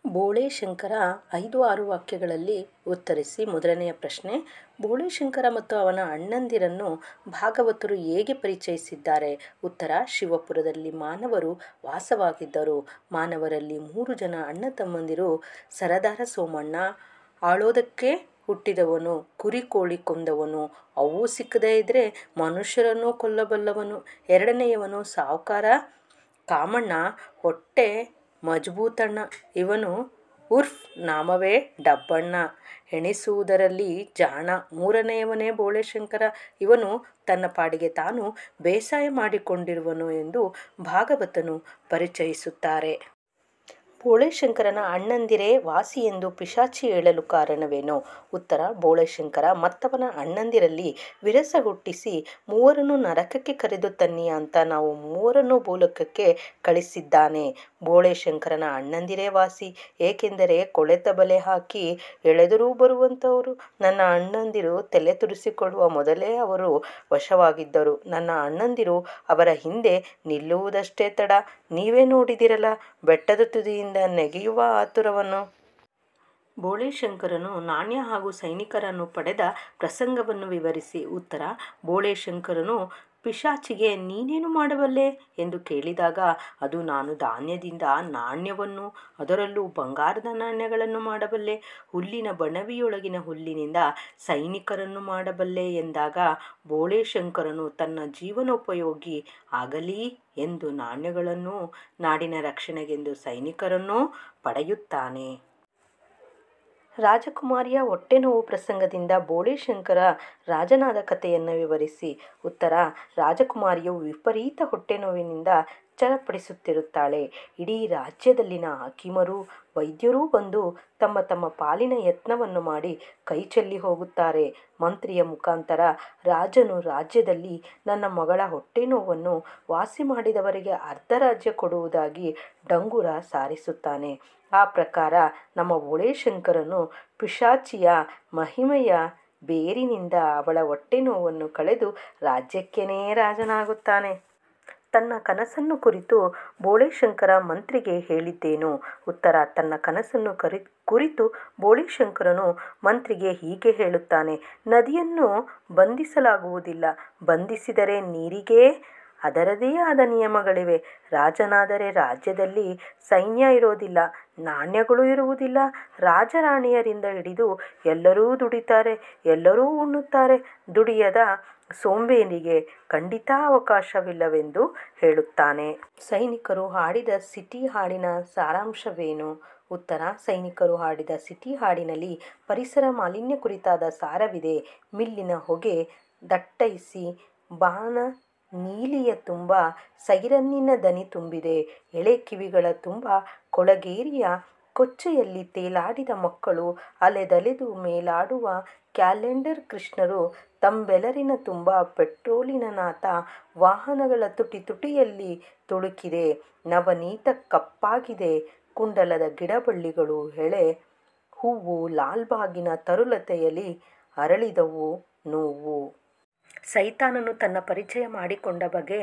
ಬೋಳೇಶಂಕರ 5-6 ವಾಕ್ಯಗಳಲ್ಲಿ ಉತ್ತರಿಸಿ. ಮೊದಲನೆಯ ಪ್ರಶ್ನೆ, ಬೋಳೇಶಂಕರ ಮತ್ತು ಅವನ ಅಣ್ಣಂದಿರನ್ನು ಭಾಗವತರು ಹೇಗೆ ಪರಿಚಯಿಸಿದ್ದಾರೆ? ಉತ್ತರ, ಶಿವಪುರದಲ್ಲಿ ಮಾನವರು ವಾಸವಾಗಿದ್ದರು. ಮಾನವರಲ್ಲಿ 3 ಜನ ಅಣ್ಣ ತಮ್ಮಂದಿರು. ಸರದಾರ ಸೋಮಣ್ಣ ಆಳೋದಕ್ಕೆ ಹುಟ್ಟಿದವನು, ಕುರಿ ಕೋಳಿ ಕೊಂದವನು, ಅವು ಸಿಕ್ಕದೇ ಇದ್ರೆ ಮನುಷ್ಯರನ್ನು ಕೊಲ್ಲಬಲ್ಲವನು. ಎರಡನೆಯವನು ಸಾವುಕಾರ ಕಾಮಣ್ಣ, ಹೊಟ್ಟೆ ಮಜಬೂತಣ್ಣ. ಇವನು ಉರ್ಫ್ ನಾಮವೇ ಡಬ್ಬಣ್ಣ, ಎಣಿಸುವುದರಲ್ಲಿ ಜಾಣ. ಮೂರನೆಯವನೇ ಬೋಳೇಶಂಕರ. ಇವನು ತನ್ನ ಪಾಡಿಗೆ ತಾನು ಬೇಸಾಯ ಮಾಡಿಕೊಂಡಿರುವನು ಎಂದು ಭಾಗವತನು ಪರಿಚಯಿಸುತ್ತಾರೆ. ಬೋಳೇಶಂಕರನ ಅಣ್ಣಂದಿರೇ ವಾಸಿ ಎಂದು ಪಿಶಾಚಿ ಹೇಳಲು ಕಾರಣವೇನು? ಉತ್ತರ, ಬೋಳೇಶಂಕರ ಮತ್ತವನ ಅಣ್ಣಂದಿರಲ್ಲಿ ವಿರಸ ಹುಟ್ಟಿಸಿ ಮೂವರನ್ನು ನರಕಕ್ಕೆ ಕರೆದು ತನ್ನಿ ಅಂತ ನಾವು ಮೂವರನ್ನು ಭೂಲೋಕಕ್ಕೆ ಕಳಿಸಿದ್ದಾನೆ. ಬೋಳೇಶಂಕರನ ಅಣ್ಣಂದಿರೇ ವಾಸಿ, ಏಕೆಂದರೆ ಕೊಳೆತ ಬಲೆ ಹಾಕಿ ಎಳೆದರೂ ಬರುವಂಥವರು. ನನ್ನ ಅಣ್ಣಂದಿರು ತಲೆ ತುರಿಸಿಕೊಳ್ಳುವ ಮೊದಲೇ ಅವರು ವಶವಾಗಿದ್ದರು. ನನ್ನ ಅಣ್ಣಂದಿರು ಅವರ ಹಿಂದೆ ನಿಲ್ಲುವುದಷ್ಟೇ ತಡ. ನೀವೇ ನೋಡಿದಿರಲ್ಲ ಬೆಟ್ಟದ ತುದಿಯಿಂದ ನೆಗೆಯುವ ಆತುರವನ್ನು. ಬೋಳೇಶಂಕರನು ನಾಣ್ಯ ಹಾಗೂ ಸೈನಿಕರನ್ನು ಪಡೆದ ಪ್ರಸಂಗವನ್ನು ವಿವರಿಸಿ. ಉತ್ತರ, ಬೋಳೇಶಂಕರನು ಪಿಶಾಚಿಗೆ ನೀನೇನು ಮಾಡಬಲ್ಲೆ ಎಂದು ಕೇಳಿದಾಗ, ಅದು ನಾನು ಧಾನ್ಯದಿಂದ ನಾಣ್ಯವನ್ನು, ಅದರಲ್ಲೂ ಬಂಗಾರದ ನಾಣ್ಯಗಳನ್ನು ಮಾಡಬಲ್ಲೆ, ಹುಲ್ಲಿನ ಬಣವಿಯೊಳಗಿನ ಹುಲ್ಲಿನಿಂದ ಸೈನಿಕರನ್ನು ಮಾಡಬಲ್ಲೆ ಎಂದಾಗ, ಬೋಳೇಶಂಕರನು ತನ್ನ ಜೀವನೋಪಯೋಗಿ ಆಗಲಿ ಎಂದು ನಾಣ್ಯಗಳನ್ನೂ ನಾಡಿನ ರಕ್ಷಣೆಗೆಂದು ಸೈನಿಕರನ್ನೂ ಪಡೆಯುತ್ತಾನೆ. ರಾಜಕುಮಾರಿಯ ಹೊಟ್ಟೆನೋವು ಪ್ರಸಂಗದಿಂದ ಬೋಳೇಶಂಕರ ರಾಜನಾದ ಕಥೆಯನ್ನು ವಿವರಿಸಿ. ಉತ್ತರ, ರಾಜಕುಮಾರಿಯು ವಿಪರೀತ ಹೊಟ್ಟೆನೋವಿನಿಂದ ಚಡಪಡಿಸುತ್ತಿರುತ್ತಾಳೆ. ಇಡೀ ರಾಜ್ಯದಲ್ಲಿನ ಹಾಕಿಮರೂ ವೈದ್ಯರೂ ಬಂದು ತಮ್ಮ ತಮ್ಮ ಪಾಲಿನ ಯತ್ನವನ್ನು ಮಾಡಿ ಕೈಚೆಲ್ಲಿ ಹೋಗುತ್ತಾರೆ. ಮಂತ್ರಿಯ ಮುಖಾಂತರ ರಾಜನು ರಾಜ್ಯದಲ್ಲಿ ನನ್ನ ಮಗಳ ಹೊಟ್ಟೆನೋವನ್ನು ವಾಸಿ ಮಾಡಿದವರಿಗೆ ಅರ್ಧ ರಾಜ್ಯ ಕೊಡುವುದಾಗಿ ಡಂಗುರ ಸಾರಿಸುತ್ತಾನೆ. ಆ ಪ್ರಕಾರ ನಮ್ಮ ಬೋಳೇಶಂಕರನು ಪಿಶಾಚಿಯ ಮಹಿಮೆಯ ಬೇರಿನಿಂದ ಅವಳ ಹೊಟ್ಟೆನೋವನ್ನು ಕಳೆದು ರಾಜ್ಯಕ್ಕೇನೇ ರಾಜನಾಗುತ್ತಾನೆ. ತನ್ನ ಕನಸನ್ನು ಕುರಿತು ಬೋಳೇಶಂಕರ ಮಂತ್ರಿಗೆ ಹೇಳಿದ್ದೇನು? ಉತ್ತರ, ತನ್ನ ಕನಸನ್ನು ಕುರಿತು ಬೋಳೇಶಂಕರನು ಮಂತ್ರಿಗೆ ಹೀಗೆ ಹೇಳುತ್ತಾನೆ. ನದಿಯನ್ನು ಬಂಧಿಸಲಾಗುವುದಿಲ್ಲ, ಬಂಧಿಸಿದರೆ ನೀರಿಗೆ ಅದರದೇ ಆದ ನಿಯಮಗಳಿವೆ. ರಾಜನಾದರೆ ರಾಜ್ಯದಲ್ಲಿ ಸೈನ್ಯ ಇರೋದಿಲ್ಲ, ನಾಣ್ಯಗಳು ಇರುವುದಿಲ್ಲ. ರಾಜರಾಣಿಯರಿಂದ ಹಿಡಿದು ಎಲ್ಲರೂ ದುಡಿತಾರೆ, ಎಲ್ಲರೂ ಉಣ್ಣುತ್ತಾರೆ. ದುಡಿಯದ ಸೋಂಬೇರಿಗೆ ಖಂಡಿತ ಅವಕಾಶವಿಲ್ಲವೆಂದು ಹೇಳುತ್ತಾನೆ. ಸೈನಿಕರು ಹಾಡಿದ ಸಿಟಿ ಹಾಡಿನ ಸಾರಾಂಶವೇನು? ಉತ್ತರ, ಸೈನಿಕರು ಹಾಡಿದ ಸಿಟಿ ಹಾಡಿನಲ್ಲಿ ಪರಿಸರ ಮಾಲಿನ್ಯ ಕುರಿತಾದ ಸಾರವಿದೆ. ಮಿಲ್ಲಿನ ಹೊಗೆ ದಟ್ಟೈಸಿ ಬಾನ ನೀಲಿಯ ತುಂಬ ಸೈರನ್ನಿನ ದನಿ ತುಂಬಿದೆ. ಎಳೆ ಕಿವಿಗಳ ತುಂಬ ಕೊಳಗೇರಿಯ ಕೊಚ್ಚೆಯಲ್ಲಿ ತೇಲಾಡಿದ ಮಕ್ಕಳು, ಅಲೆದಲೆದು ಮೇಲಾಡುವ ಕ್ಯಾಲೆಂಡರ್ ಕೃಷ್ಣರು, ತಂಬೆಲರಿನ ತುಂಬ ಪೆಟ್ರೋಲಿನ ನಾತ ವಾಹನಗಳ ತುಟಿ ತುಟಿಯಲ್ಲಿ ತುಳುಕಿದೆ. ನವನೀತ ಕಪ್ಪಾಗಿದೆ, ಕುಂಡಲದ ಗಿಡಬಳ್ಳಿಗಳು ಎಳೆ ಹೂವು ಲಾಲ್ಬಾಗಿನ ತರುಲತೆಯಲ್ಲಿ ಅರಳಿದವು ನೋವು. ಸೈತಾನನು ತನ್ನ ಪರಿಚಯ ಮಾಡಿಕೊಂಡ ಬಗೆ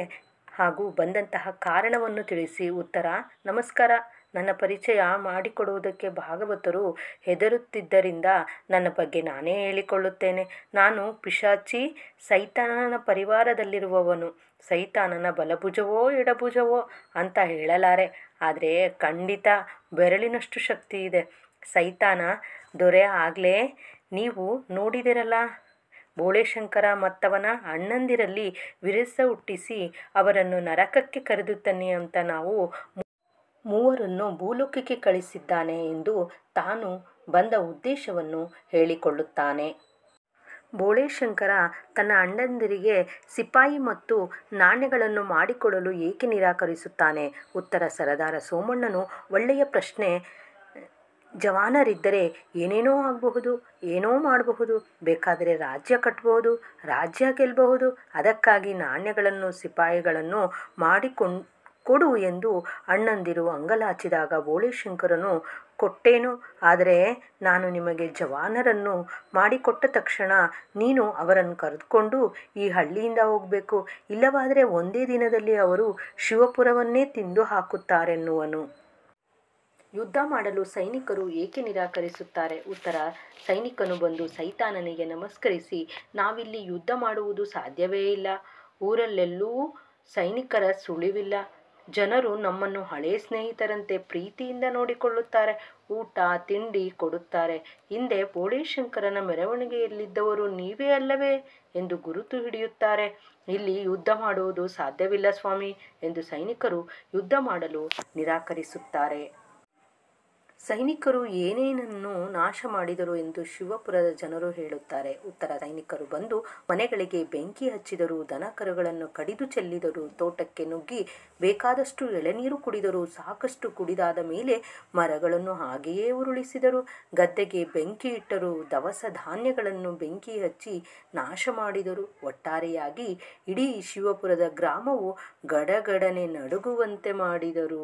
ಹಾಗೂ ಬಂದಂತಹ ಕಾರಣವನ್ನು ತಿಳಿಸಿ. ಉತ್ತರ, ನಮಸ್ಕಾರ. ನನ್ನ ಪರಿಚಯ ಮಾಡಿಕೊಡುವುದಕ್ಕೆ ಭಾಗವತರು ಹೆದರುತ್ತಿದ್ದರಿಂದ ನನ್ನ ಬಗ್ಗೆ ನಾನೇ ಹೇಳಿಕೊಳ್ಳುತ್ತೇನೆ. ನಾನು ಪಿಶಾಚಿ, ಸೈತಾನನ ಪರಿವಾರದಲ್ಲಿರುವವನು. ಸೈತಾನನ ಬಲಭುಜವೋ ಎಡಭುಜವೋ ಅಂತ ಹೇಳಲಾರೆ, ಆದರೆ ಖಂಡಿತ ಬೆರಳಿನಷ್ಟು ಶಕ್ತಿ ಇದೆ. ಸೈತಾನ ದೊರೆ ಆಗ್ಲೇ ನೀವು ನೋಡಿದಿರಲ್ಲ. ಬೋಳೇಶಂಕರ ಮತ್ತವನ ಅಣ್ಣಂದಿರಲ್ಲಿ ವಿರಸ ಹುಟ್ಟಿಸಿ ಅವರನ್ನು ನರಕಕ್ಕೆ ಕರೆದು ತನ್ನಿ ಅಂತ ನಾವು ಮೂವರನ್ನು ಭೂಲೋಕಕ್ಕೆ ಕಳಿಸಿದ್ದಾನೆ ಎಂದು ತಾನು ಬಂದ ಉದ್ದೇಶವನ್ನು ಹೇಳಿಕೊಳ್ಳುತ್ತಾನೆ. ಬೋಳೇಶಂಕರ ತನ್ನ ಅಣ್ಣಂದಿರಿಗೆ ಸಿಪಾಯಿ ಮತ್ತು ನಾಣ್ಯಗಳನ್ನು ಮಾಡಿಕೊಡಲು ಏಕೆ ನಿರಾಕರಿಸುತ್ತಾನೆ? ಉತ್ತರ, ಸರದಾರ ಸೋಮಣ್ಣನು ಒಳ್ಳೆಯ ಪ್ರಶ್ನೆ. ಜವಾನರಿದ್ದರೆ ಏನೇನೋ ಆಗಬಹುದು, ಏನೋ ಮಾಡಬಹುದು, ಬೇಕಾದರೆ ರಾಜ್ಯ ಕಟ್ಟಬಹುದು, ರಾಜ್ಯ ಗೆಲ್ಲಬಹುದು. ಅದಕ್ಕಾಗಿ ನಾಣ್ಯಗಳನ್ನು ಸಿಪಾಯಿಗಳನ್ನು ಕೊಡು ಎಂದು ಅಣ್ಣಂದಿರು ಅಂಗಲಾಚಿದಾಗ ಬೋಳೇಶಂಕರನು, ಕೊಟ್ಟೇನು, ಆದರೆ ನಾನು ನಿಮಗೆ ಜವಾನರನ್ನು ಮಾಡಿಕೊಟ್ಟ ತಕ್ಷಣ ನೀನು ಅವರನ್ನು ಕರೆದುಕೊಂಡು ಈ ಹಳ್ಳಿಯಿಂದ ಹೋಗಬೇಕು, ಇಲ್ಲವಾದರೆ ಒಂದೇ ದಿನದಲ್ಲಿ ಅವರು ಶಿವಪುರವನ್ನೇ ತಿಂದು ಹಾಕುತ್ತಾರೆನ್ನುವನು. ಯುದ್ಧ ಮಾಡಲು ಸೈನಿಕರು ಏಕೆ ನಿರಾಕರಿಸುತ್ತಾರೆ? ಉತ್ತರ: ಸೈನಿಕನು ಬಂದು ಸೈತಾನನಿಗೆ ನಮಸ್ಕರಿಸಿ, ನಾವಿಲ್ಲಿ ಯುದ್ಧ ಮಾಡುವುದು ಸಾಧ್ಯವೇ ಇಲ್ಲ. ಊರಲ್ಲೆಲ್ಲೂ ಸೈನಿಕರ ಸುಳಿವಿಲ್ಲ. ಜನರು ನಮ್ಮನ್ನು ಹಳೇ ಸ್ನೇಹಿತರಂತೆ ಪ್ರೀತಿಯಿಂದ ನೋಡಿಕೊಳ್ಳುತ್ತಾರೆ. ಊಟ ತಿಂಡಿ ಕೊಡುತ್ತಾರೆ. ಹಿಂದೆ ಬೋಳೇಶಂಕರನ ಮೆರವಣಿಗೆಯಲ್ಲಿದ್ದವರು ನೀವೇ ಅಲ್ಲವೇ ಎಂದು ಗುರುತು ಹಿಡಿಯುತ್ತಾರೆ. ಇಲ್ಲಿ ಯುದ್ಧ ಮಾಡುವುದು ಸಾಧ್ಯವಿಲ್ಲ ಸ್ವಾಮಿ ಎಂದು ಸೈನಿಕರು ಯುದ್ಧ ಮಾಡಲು ನಿರಾಕರಿಸುತ್ತಾರೆ. ಸೈನಿಕರು ಏನೇನನ್ನು ನಾಶ ಮಾಡಿದರು ಎಂದು ಶಿವಪುರದ ಜನರು ಹೇಳುತ್ತಾರೆ. ಉತ್ತರ: ಸೈನಿಕರು ಬಂದು ಮನೆಗಳಿಗೆ ಬೆಂಕಿ ಹಚ್ಚಿದರು, ದನಕರುಗಳನ್ನು ಕಡಿದು ಚೆಲ್ಲಿದರು, ತೋಟಕ್ಕೆ ನುಗ್ಗಿ ಬೇಕಾದಷ್ಟು ಎಳೆನೀರು ಕುಡಿದರು. ಸಾಕಷ್ಟು ಕುಡಿದಾದ ಮೇಲೆ ಮರಗಳನ್ನು ಹಾಗೆಯೇ ಉರುಳಿಸಿದರು. ಗದ್ದೆಗೆ ಬೆಂಕಿ ಇಟ್ಟರು. ದವಸ ಧಾನ್ಯಗಳನ್ನು ಬೆಂಕಿ ಹಚ್ಚಿ ನಾಶ ಮಾಡಿದರು. ಒಟ್ಟಾರೆಯಾಗಿ ಇಡೀ ಶಿವಪುರದ ಗ್ರಾಮವು ಗಡಗಡನೆ ನಡುಗುವಂತೆ ಮಾಡಿದರು.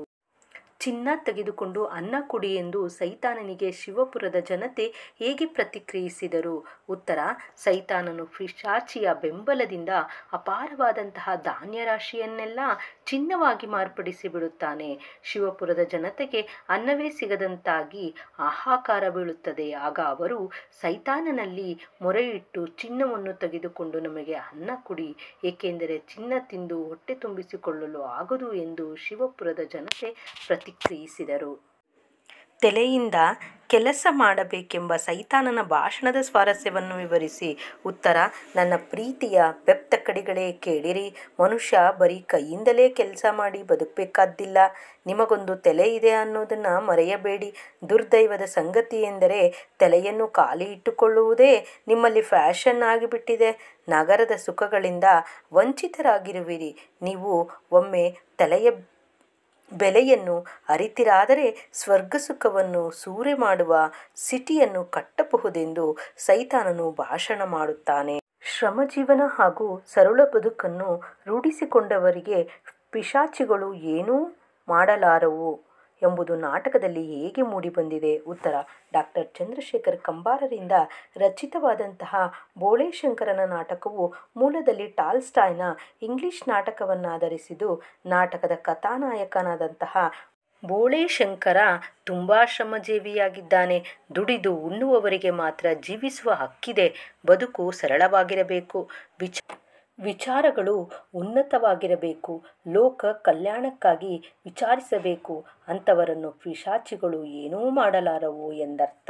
ಚಿನ್ನ ತೆಗೆದುಕೊಂಡು ಅನ್ನ ಕುಡಿ ಎಂದು ಸೈತಾನನಿಗೆ ಶಿವಪುರದ ಜನತೆ ಹೇಗೆ ಪ್ರತಿಕ್ರಿಯಿಸಿದರು? ಉತ್ತರ: ಸೈತಾನನು ಪಿಶಾಚಿಯ ಬೆಂಬಲದಿಂದ ಅಪಾರವಾದಂತಹ ಧಾನ್ಯರಾಶಿಯನ್ನೆಲ್ಲ ಚಿನ್ನವಾಗಿ ಮಾರ್ಪಡಿಸಿ ಬಿಡುತ್ತಾನೆ. ಶಿವಪುರದ ಜನತೆಗೆ ಅನ್ನವೇ ಸಿಗದಂತಾಗಿ ಹಾಹಾಕಾರ ಬೀಳುತ್ತದೆ. ಆಗ ಅವರು ಸೈತಾನನಲ್ಲಿ ಮೊರೆಯಿಟ್ಟು, ಚಿನ್ನವನ್ನು ತೆಗೆದುಕೊಂಡು ನಮಗೆ ಅನ್ನ ಕೊಡಿ, ಏಕೆಂದರೆ ಚಿನ್ನ ತಿಂದು ಹೊಟ್ಟೆ ತುಂಬಿಸಿಕೊಳ್ಳಲು ಆಗದು ಎಂದು ಶಿವಪುರದ ಜನತೆ ಪ್ರತಿಕ್ರಿಯಿಸಿದರು. ತಲೆಯಿಂದ ಕೆಲಸ ಮಾಡಬೇಕೆಂಬ ಸೈತಾನನ ಭಾಷಣದ ಸ್ವಾರಸ್ಯವನ್ನು ವಿವರಿಸಿ. ಉತ್ತರ: ನನ್ನ ಪ್ರೀತಿಯ ಬೆಪ್ತಕಡಿಗಳೇ, ಕೇಳಿರಿ. ಮನುಷ್ಯ ಬರೀ ಕೈಯಿಂದಲೇ ಕೆಲಸ ಮಾಡಿ ಬದುಕಬೇಕಾದ್ದಿಲ್ಲ. ನಿಮಗೊಂದು ತಲೆ ಇದೆ ಅನ್ನೋದನ್ನು ಮರೆಯಬೇಡಿ. ದುರ್ದೈವದ ಸಂಗತಿ ಎಂದರೆ ತಲೆಯನ್ನು ಖಾಲಿ ಇಟ್ಟುಕೊಳ್ಳುವುದೇ ನಿಮ್ಮಲ್ಲಿ ಫ್ಯಾಷನ್ ಆಗಿಬಿಟ್ಟಿದೆ. ನಗರದ ಸುಖಗಳಿಂದ ವಂಚಿತರಾಗಿರುವಿರಿ. ನೀವು ಒಮ್ಮೆ ತಲೆಯ ಬೆಲೆಯನ್ನು ಅರಿತಿರಾದರೆ ಸ್ವರ್ಗಸುಖವನ್ನು ಸೂರೆ ಮಾಡುವ ಸಿಟಿಯನ್ನು ಕಟ್ಟಬಹುದೆಂದು ಸೈತಾನನು ಭಾಷಣ ಮಾಡುತ್ತಾನೆ. ಶ್ರಮಜೀವನ ಹಾಗೂ ಸರಳ ಬದುಕನ್ನು ರೂಢಿಸಿಕೊಂಡವರಿಗೆ ಪಿಶಾಚಿಗಳು ಏನೂ ಮಾಡಲಾರವು ಎಂಬುದು ನಾಟಕದಲ್ಲಿ ಹೇಗೆ ಮೂಡಿಬಂದಿದೆ? ಉತ್ತರ: ಡಾ ಚಂದ್ರಶೇಖರ ಕಂಬಾರರಿಂದ ರಚಿತವಾದಂತಹ ಬೋಳೇಶಂಕರನ ನಾಟಕವು ಮೂಲದಲ್ಲಿ ಟಾಲ್ಸ್ಟಾಯ್ನ ಇಂಗ್ಲಿಷ್ ನಾಟಕವನ್ನಾಧರಿಸಿದ್ದು, ನಾಟಕದ ಕಥಾನಾಯಕನಾದಂತಹ ಬೋಳೇಶಂಕರ ತುಂಬ ಶ್ರಮಜೀವಿಯಾಗಿದ್ದಾನೆ. ದುಡಿದು ಉಣ್ಣುವವರಿಗೆ ಮಾತ್ರ ಜೀವಿಸುವ ಹಕ್ಕಿದೆ. ಬದುಕು ಸರಳವಾಗಿರಬೇಕು. ವಿಚಾರಗಳು ಉನ್ನತವಾಗಿರಬೇಕು. ಲೋಕ ಕಲ್ಯಾಣಕ್ಕಾಗಿ ವಿಚಾರಿಸಬೇಕು. ಅಂಥವರನ್ನು ಪಿಶಾಚಿಗಳು ಏನೂ ಮಾಡಲಾರವು ಎಂದರ್ಥ.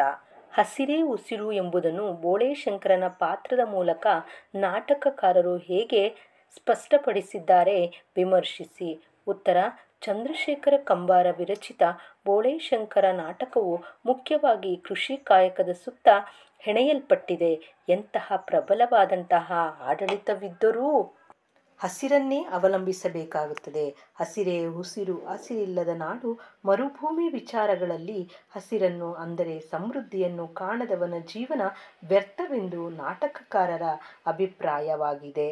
ಹಸಿರೇ ಉಸಿರು ಎಂಬುದನ್ನು ಬೋಳೇಶಂಕರನ ಪಾತ್ರದ ಮೂಲಕ ನಾಟಕಕಾರರು ಹೇಗೆ ಸ್ಪಷ್ಟಪಡಿಸಿದ್ದಾರೆ ವಿಮರ್ಶಿಸಿ. ಉತ್ತರ: ಚಂದ್ರಶೇಖರ ಕಂಬಾರ ವಿರಚಿತ ಬೋಳೇಶಂಕರ ನಾಟಕವು ಮುಖ್ಯವಾಗಿ ಕೃಷಿ ಕಾಯಕದ ಸುತ್ತ ಹೆಣೆಯಲ್ಪಟ್ಟಿದೆ. ಎಂತಹ ಪ್ರಬಲವಾದಂತಹ ಆಡಳಿತವಿದ್ದರೂ ಹಸಿರನ್ನೇ ಅವಲಂಬಿಸಬೇಕಾಗುತ್ತದೆ. ಹಸಿರೇ ಉಸಿರು. ಹಸಿರಿಲ್ಲದ ನಾಡು ಮರುಭೂಮಿ. ವಿಚಾರಗಳಲ್ಲಿ ಹಸಿರನ್ನು ಅಂದರೆ ಸಮೃದ್ಧಿಯನ್ನು ಕಾಣದವನ ಜೀವನ ವ್ಯರ್ಥವೆಂದು ನಾಟಕಕಾರರ ಅಭಿಪ್ರಾಯವಾಗಿದೆ.